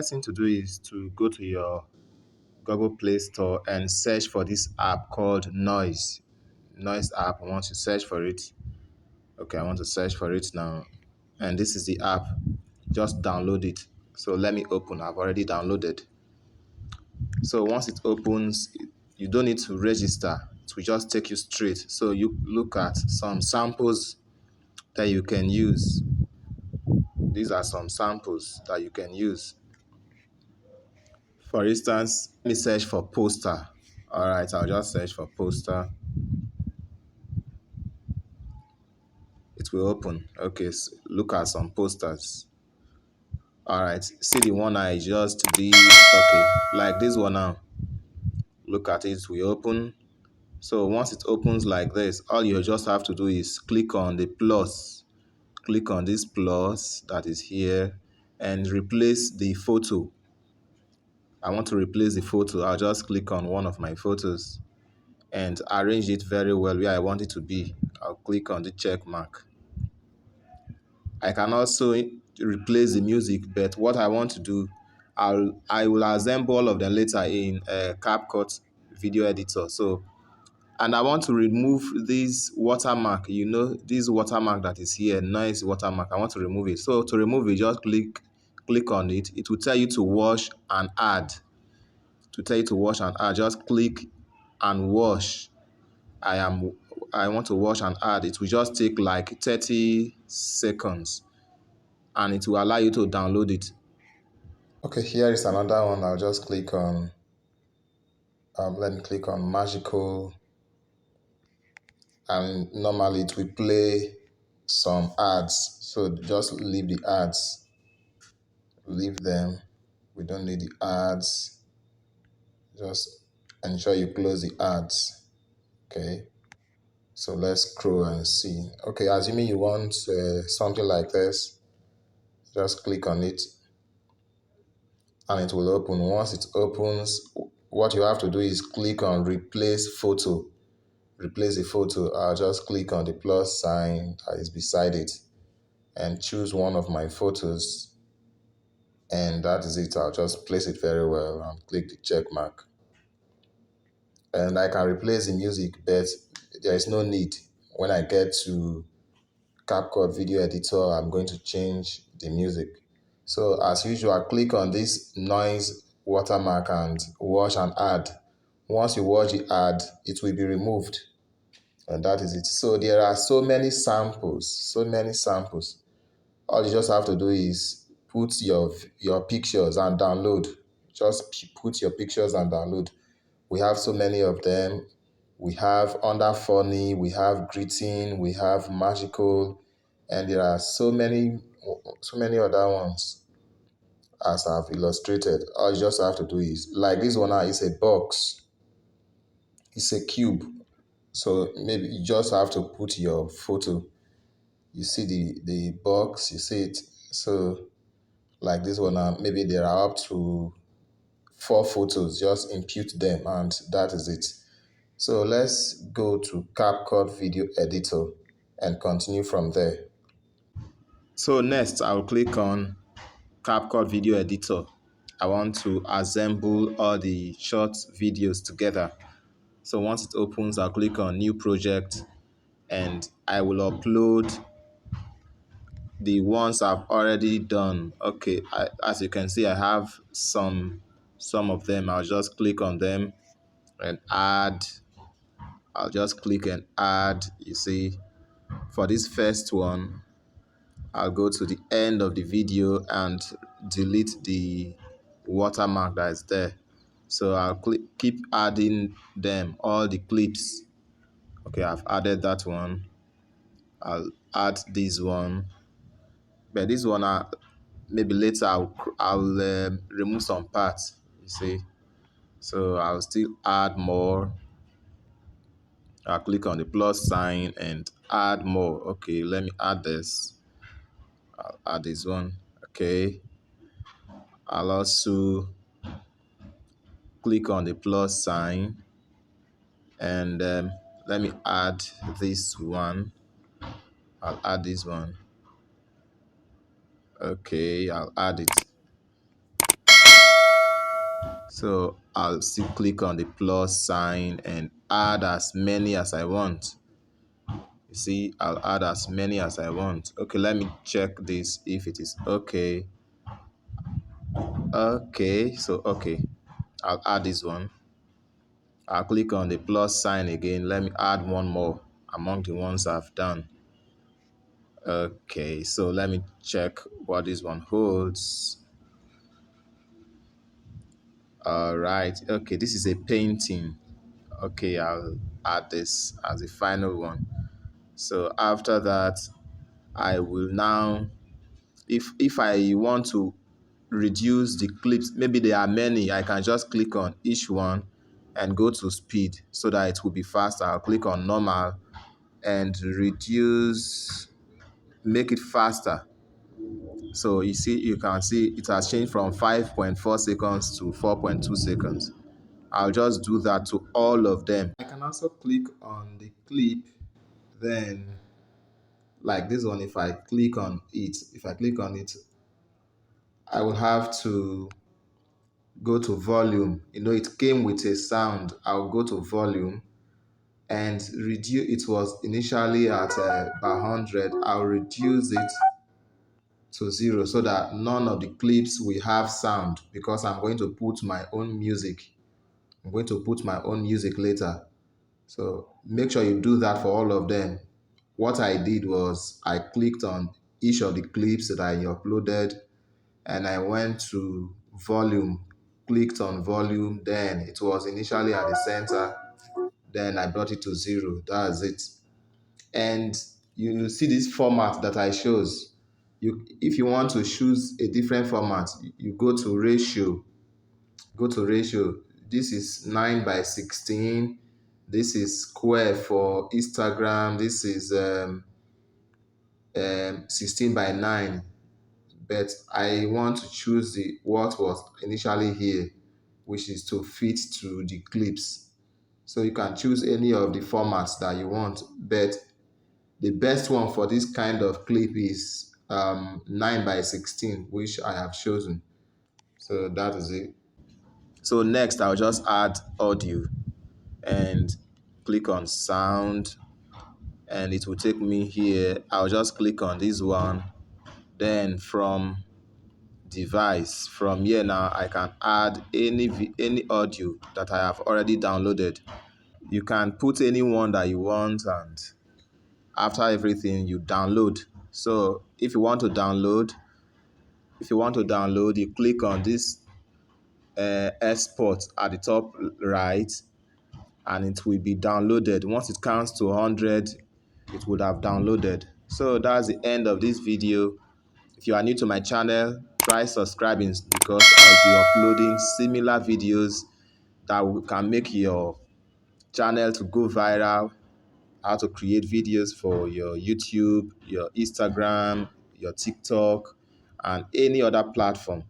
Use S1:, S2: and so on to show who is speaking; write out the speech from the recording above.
S1: first thing to do is to go to your Google Play Store and search for this app called Noise app. Once you search for it, okay, I want to search for it now, and this is the app. Just download it. So let me open. I've already downloaded. So once it opens, you don't need to register. It will just take you straight. So you look at some samples that you can use. These are some samples that you can use. For instance, let me search for poster. All right, I'll just search for poster. It will open. Okay, so look at some posters. All right, see the one I just did. Okay, like this one now. Look at it, we open. So once it opens like this, all you just have to do is click on the plus. Click on this plus that is here and replace the photo. I want to replace the photo. I'll just click on one of my photos and arrange it very well where I want it to be. I'll click on the check mark. I can also replace the music, but what I want to do, I will assemble all of them later in CapCut video editor. So, and I want to remove this watermark. You know, this watermark that is here, nice watermark. I want to remove it. So to remove it, just click on it. It will tell you to wash and add. To tell you to wash and add, just click and wash. I want to wash and add. It will just take like 30 seconds and it will allow you to download it. Okay, here is another one. I'll just click on, let me click on magical, and normally it will play some ads. So just leave the ads, leave them. We don't need the ads. Just ensure you close the ads. Okay, so let's scroll and see. Okay, assuming you want something like this, just click on it and it will open. Once it opens, what you have to do is click on replace photo. Replace the photo. I'll just click on the plus sign that is beside it and choose one of my photos, and that is it. I'll just place it very well and click the check mark. And I can replace the music, but there is no need. When I get to CapCut video editor, I'm going to change the music. So as usual, click on this noise watermark and wash and add. Once you wash the add, it will be removed. And that is it. So there are so many samples. All you just have to do is put your pictures and download. Just put your pictures and download. We have so many of them. We have under funny, we have greeting, we have magical, and there are so many other ones as I've illustrated. All you just have to do is, like this one now is a box. It's a cube. So maybe you just have to put your photo. You see the box, you see it. So like this one now, maybe there are up to 4 photos. Just impute them and that is it. So let's go to CapCut video editor and continue from there. So next I'll click on CapCut video editor. I want to assemble all the short videos together. So once it opens, I'll click on new project and I will upload the ones I've already done. Okay, as you can see, I have some of them. I'll just click on them and add. I'll just click and add. You see, for this first one, I'll go to the end of the video and delete the watermark that is there. So I'll keep adding them, all the clips. Okay, I've added that one. I'll add this one. But this one, maybe later I'll remove some parts, you see. So I'll still add more. I'll click on the plus sign and add more. Okay, let me add this. I'll add this one. Okay. I'll also click on the plus sign and let me add this one. I'll add this one. Okay, I'll add it. So I'll still click on the plus sign and add as many as I want. You see, I'll add as many as I want. Okay, let me check this if it is okay. Okay, I'll add this one. I'll click on the plus sign again. Let me add one more among the ones I've done. Okay, so let me check what this one holds. All right, okay, this is a painting. Okay, I'll add this as the final one. So after that, I will now, if I want to reduce the clips, maybe there are many, I can just click on each one and go to speed so that it will be faster. I'll click on normal and reduce, make it faster. So you can see it has changed from 5.4 seconds to 4.2 seconds. I'll just do that to all of them. I can also click on the clip, then like this one, if I click on it, I will have to go to volume. It came with a sound. I'll go to volume and reduce. It was initially at by 100. I'll reduce it to 0 so that none of the clips will have sound, because I'm going to put my own music. I'm going to put my own music later. So make sure you do that for all of them. What I did was I clicked on each of the clips that I uploaded and I went to volume, clicked on volume, then it was initially at the center, then I brought it to 0. That's it. And you see this format that I chose. If you want to choose a different format, you go to ratio. This is 9:16. This is square for Instagram. This is 16:9. But I want to choose the what was initially here, which is to fit to the clips. So you can choose any of the formats that you want, but the best one for this kind of clip is 9:16, which I have chosen. So that is it. So next, I'll just add audio and click on sound, and it will take me here. I'll just click on this one. Then from device, from here now, I can add any audio that I have already downloaded. You can put any one that you want, and after everything, you download. So if you want to download, you click on this export at the top right, and it will be downloaded. Once it counts to 100, it would have downloaded. So that's the end of this video. If you are new to my channel, try subscribing, because I'll be uploading similar videos that can make your channel to go viral, how to create videos for your YouTube, your Instagram, your TikTok, and any other platform.